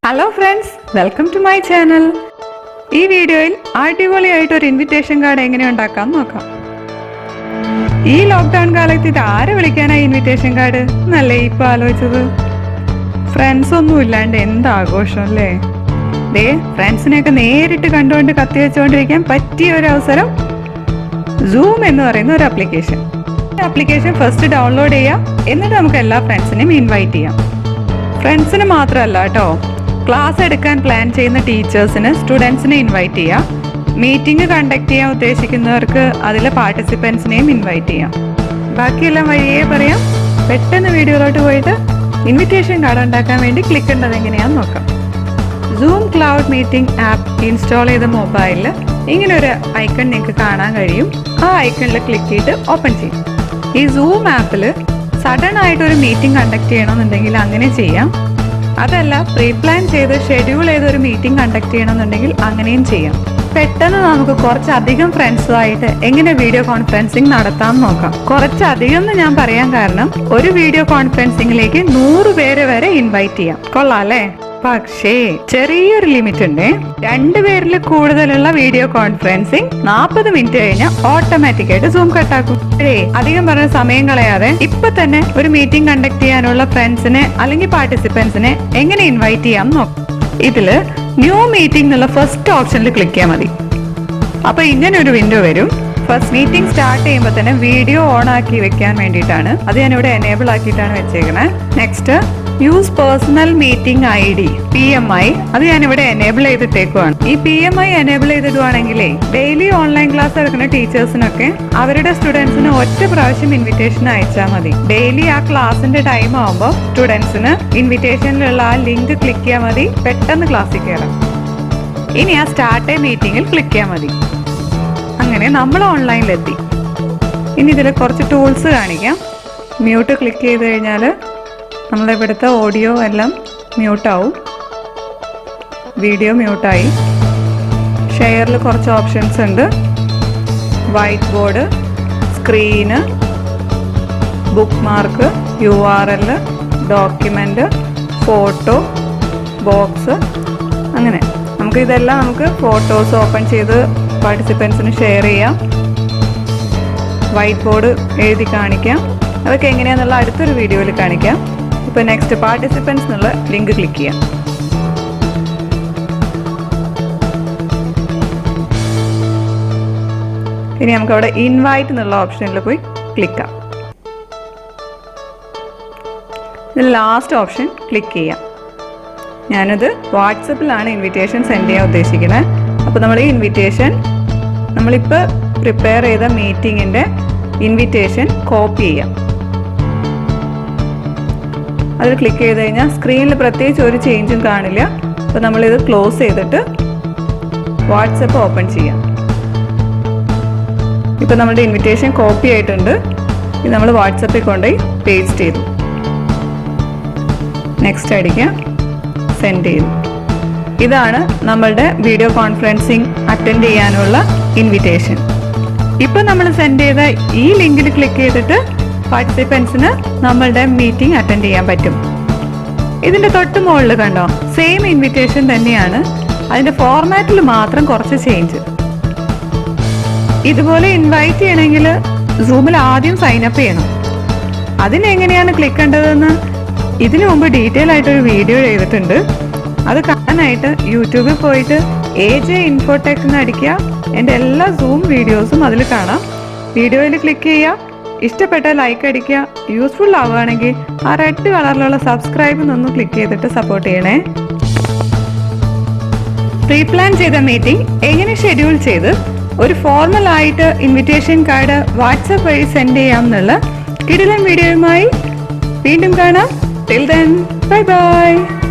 Hello friends, welcome to my channel. ഈ വീഡിയോയിൽ അടിപൊളിയായിട്ട് ഒരു ഇൻവിറ്റേഷൻ കാർഡ് എങ്ങനെ ഉണ്ടാക്കാം നോക്കാം. ഈ ലോക്ക്ഡൗൺ കാലത്ത് ഇത് ആരെ വിളിക്കാനായി ഇൻവിറ്റേഷൻ കാർഡ് എന്നല്ലേ ഇപ്പൊ ആലോചിച്ചത്? ഫ്രണ്ട്സ് ഒന്നും ഇല്ലാണ്ട് എന്ത് ആഘോഷം അല്ലേ? ഫ്രണ്ട്സിനെയൊക്കെ നേരിട്ട് കണ്ടുകൊണ്ട് കത്തി വെച്ചുകൊണ്ടിരിക്കാൻ പറ്റിയ ഒരു അവസരം സൂം എന്ന് പറയുന്ന ഒരു ആപ്ലിക്കേഷൻ ഫസ്റ്റ് ഡൗൺലോഡ് ചെയ്യാം. എന്നിട്ട് നമുക്ക് എല്ലാ ഫ്രണ്ട്സിനെയും ഇൻവൈറ്റ് ചെയ്യാം. ഫ്രണ്ട്സിന് മാത്രമല്ല കേട്ടോ, ക്ലാസ് എടുക്കാൻ പ്ലാൻ ചെയ്യുന്ന ടീച്ചേഴ്സിന്, സ്റ്റുഡൻസിനെ ഇൻവൈറ്റ് ചെയ്യാം. മീറ്റിംഗ് കണ്ടക്ട് ചെയ്യാൻ ഉദ്ദേശിക്കുന്നവർക്ക് അതിലെ പാർട്ടിസിപ്പൻസിനെയും ഇൻവൈറ്റ് ചെയ്യാം. ബാക്കിയെല്ലാം വഴിയേ പറയാം. പെട്ടെന്ന് വീഡിയോയിലോട്ട് പോയിട്ട് ഇൻവിറ്റേഷൻ കാർഡ് ഉണ്ടാക്കാൻ വേണ്ടി ക്ലിക്ക് ചെയ്യേണ്ടത് എങ്ങനെയാണെന്ന് നോക്കാം. Zoom cloud meeting app install ചെയ്ത മൊബൈലിൽ ഇങ്ങനെ ഒരു ഐക്കൺ നിങ്ങൾക്ക് കാണാൻ കഴിയും. ആ ഐക്കണിൽ ക്ലിക്ക് ചെയ്തിട്ട് ഓപ്പൺ ചെയ്യും. ഈ സൂം ആപ്പിൽ സഡൻ ആയിട്ട് ഒരു മീറ്റിംഗ് കണ്ടക്ട് ചെയ്യണമെന്നുണ്ടെങ്കിൽ അങ്ങനെ ചെയ്യാം. അതല്ല, പ്രീ പ്ലാൻ ചെയ്ത് ഷെഡ്യൂൾ ചെയ്ത് ഒരു മീറ്റിംഗ് കണ്ടക്ട് ചെയ്യണമെന്നുണ്ടെങ്കിൽ അങ്ങനെയും ചെയ്യാം. പെട്ടെന്ന് നമുക്ക് കുറച്ചധികം ഫ്രണ്ട്സുമായിട്ട് എങ്ങനെ വീഡിയോ കോൺഫറൻസിങ് നടത്താം നോക്കാം. കുറച്ചധികം എന്ന് ഞാൻ പറയാൻ കാരണം, ഒരു വീഡിയോ കോൺഫറൻസിങ്ങിലേക്ക് 100 പേരെ വരെ ഇൻവൈറ്റ് ചെയ്യാം. കൊള്ളാം അല്ലേ? പക്ഷേ ചെറിയൊരു ലിമിറ്റ് ഉണ്ട്. 2 പേരിൽ കൂടുതലുള്ള വീഡിയോ കോൺഫറൻസിങ് 40 മിനിറ്റ് കഴിഞ്ഞാൽ ഓട്ടോമാറ്റിക് ആയിട്ട് സൂം കട്ടാക്കും. അധികം പറഞ്ഞ സമയം കളയാതെ ഇപ്പൊ തന്നെ ഒരു മീറ്റിംഗ് കണ്ടക്ട് ചെയ്യാനുള്ള ഫ്രണ്ട്സിനെ അല്ലെങ്കിൽ പാർട്ടിസിപ്പൻസിനെ എങ്ങനെ ഇൻവൈറ്റ് ചെയ്യാം നോക്കാം. ഇതില് ന്യൂ മീറ്റിംഗ് എന്നുള്ള ഫസ്റ്റ് ഓപ്ഷനിൽ ക്ലിക്ക് ചെയ്യാൻ മതി. അപ്പൊ ഇങ്ങനെ ഒരു വിൻഡോ വരും. ഫസ്റ്റ് മീറ്റിംഗ് സ്റ്റാർട്ട് ചെയ്യുമ്പോൾ തന്നെ വീഡിയോ ഓൺ ആക്കി വെക്കാൻ വേണ്ടിയിട്ടാണ്. അത് ഞാൻ ഇവിടെ എനേബിൾ ആക്കിയിട്ടാണ് വെച്ചേക്കണേ. Next use personal meeting ID PMI, അത് ഞാൻ ഇവിടെ എനേബിൾ ചെയ്തിട്ടേക്കുവാണ്. ഈ PMI എനേബിൾ ചെയ്തിടുവാണെങ്കിലേ ഡെയിലി ഓൺലൈൻ ക്ലാസ് എടുക്കുന്ന ടീച്ചേഴ്സിനൊക്കെ അവരുടെ സ്റ്റുഡൻസിന് ഒറ്റ പ്രാവശ്യം ഇൻവിറ്റേഷൻ അയച്ചാൽ മതി. ഡെയിലി ആ ക്ലാസിന്റെ ടൈം ആവുമ്പോൾ സ്റ്റുഡൻസിന് ഇൻവിറ്റേഷനിലുള്ള ആ ലിങ്ക് ക്ലിക്ക് ചെയ്യാൽ മതി. പെട്ടെന്ന് ക്ലാസ്സിൽ കയറാം. ഇനി ആ സ്റ്റാർട്ട് മീറ്റിംഗിൽ ക്ലിക്ക് ചെയ്യാൻ മതി. അങ്ങനെ നമ്മൾ ഓൺലൈനിലെത്തി. ഇനി ഇതിൽ കുറച്ച് ടൂൾസ് കാണിക്കാം. മ്യൂട്ട് ക്ലിക്ക് ചെയ്ത് കഴിഞ്ഞാൽ നമ്മളിവിടുത്തെ ഓഡിയോ എല്ലാം മ്യൂട്ടാവും. വീഡിയോ മ്യൂട്ടായി. ഷെയറിൽ കുറച്ച് ഓപ്ഷൻസ് ഉണ്ട്. White board, screen, book mark, URL, document, photo, box, അങ്ങനെ ഇതെല്ലാം നമുക്ക് ഫോട്ടോസ് ഓപ്പൺ ചെയ്ത് പാർട്ടിസിപ്പൻസിന് ഷെയർ ചെയ്യാം. വൈറ്റ് ബോർഡ് എഴുതി കാണിക്കാം. അതൊക്കെ എങ്ങനെയാണെന്നുള്ള അടുത്തൊരു വീഡിയോയിൽ കാണിക്കാം. ഇപ്പോൾ നെക്സ്റ്റ് പാർട്ടിസിപ്പൻസ് എന്നുള്ള ലിങ്ക് ക്ലിക്ക് ചെയ്യാം. ഇനി നമുക്ക് അവിടെ ഇൻവൈറ്റ് എന്നുള്ള ഓപ്ഷനിൽ പോയി ക്ലിക്ക് ചെയ്യാം. ഇതിൽ ലാസ്റ്റ് ഓപ്ഷൻ ക്ലിക്ക് ചെയ്യാം. ഞാനത് വാട്സപ്പിലാണ് ഇൻവിറ്റേഷൻ സെൻഡ് ചെയ്യാൻ ഉദ്ദേശിക്കുന്നത്. അപ്പോൾ നമ്മൾ ഈ ഇൻവിറ്റേഷൻ, നമ്മളിപ്പോൾ പ്രിപ്പയർ ചെയ്ത മീറ്റിങ്ങിൻ്റെ ഇൻവിറ്റേഷൻ കോപ്പി ചെയ്യാം. അതിൽ ക്ലിക്ക് ചെയ്ത് കഴിഞ്ഞാൽ സ്ക്രീനിൽ പ്രത്യേകിച്ച് ഒരു ചേഞ്ചും കാണില്ല. അപ്പോൾ നമ്മളിത് ക്ലോസ് ചെയ്തിട്ട് വാട്സപ്പ് ഓപ്പൺ ചെയ്യാം. ഇപ്പോൾ നമ്മുടെ ഇൻവിറ്റേഷൻ കോപ്പി ആയിട്ടുണ്ട്. ഇത് നമ്മൾ വാട്സപ്പിൽ കൊണ്ടുപോയി പേസ്റ്റ് ചെയ്തു. നെക്സ്റ്റ് അടിക്കാം. സെൻഡ് ചെയ്തു. ഇതാണ് നമ്മളുടെ വീഡിയോ കോൺഫറൻസിങ് അറ്റൻഡ് ചെയ്യാനുള്ള ഇൻവിറ്റേഷൻ. ഇപ്പൊ നമ്മൾ സെൻഡ് ചെയ്ത ഈ ലിങ്കിൽ ക്ലിക്ക് ചെയ്തിട്ട് പാർട്ടിസിപ്പൻസിന് നമ്മളുടെ മീറ്റിംഗ് അറ്റൻഡ് ചെയ്യാൻ പറ്റും. ഇതിന്റെ തൊട്ട് മുകളിൽ കണ്ടോ, സെയിം ഇൻവിറ്റേഷൻ തന്നെയാണ്. അതിന്റെ ഫോർമാറ്റിൽ മാത്രം കുറച്ച് ചേഞ്ച്. ഇതുപോലെ ഇൻവൈറ്റ് ചെയ്യണമെങ്കിൽ സൂമിൽ ആദ്യം സൈനപ്പ് ചെയ്യണം. അതിനെങ്ങനെയാണ് ക്ലിക്ക് ചെയ്യേണ്ടതെന്ന് ഇതിനു മുമ്പ് ഡീറ്റെയിൽ ആയിട്ടൊരു വീഡിയോ ചെയ്തിട്ടുണ്ട്. അത് കാണാനായിട്ട് യൂട്യൂബിൽ പോയിട്ട് AJ Infotech എന്ന് അടിക്കുക. എൻ്റെ എല്ലാ സൂം വീഡിയോസും അതിൽ കാണാം. വീഡിയോയിൽ ക്ലിക്ക് ചെയ്യുക. ഇഷ്ടപ്പെട്ട ലൈക്ക് അടിക്കുക. യൂസ്ഫുൾ ആവുകയാണെങ്കിൽ ആ റെഡ് കളറിലുള്ള സബ്സ്ക്രൈബ് എന്നൊന്ന് ക്ലിക്ക് ചെയ്തിട്ട് സപ്പോർട്ട് ചെയ്യണേ. പ്രീ പ്ലാൻ ചെയ്ത മീറ്റിംഗ് എങ്ങനെ ഷെഡ്യൂൾ ചെയ്ത് ഒരു ഫോർമൽ ആയിട്ട് ഇൻവിറ്റേഷൻ കാർഡ് വാട്സപ്പ് വഴി സെൻഡ് ചെയ്യാം എന്നുള്ള കിടിലൻ വീഡിയോയുമായി വീണ്ടും കാണാം. Till then, bye bye.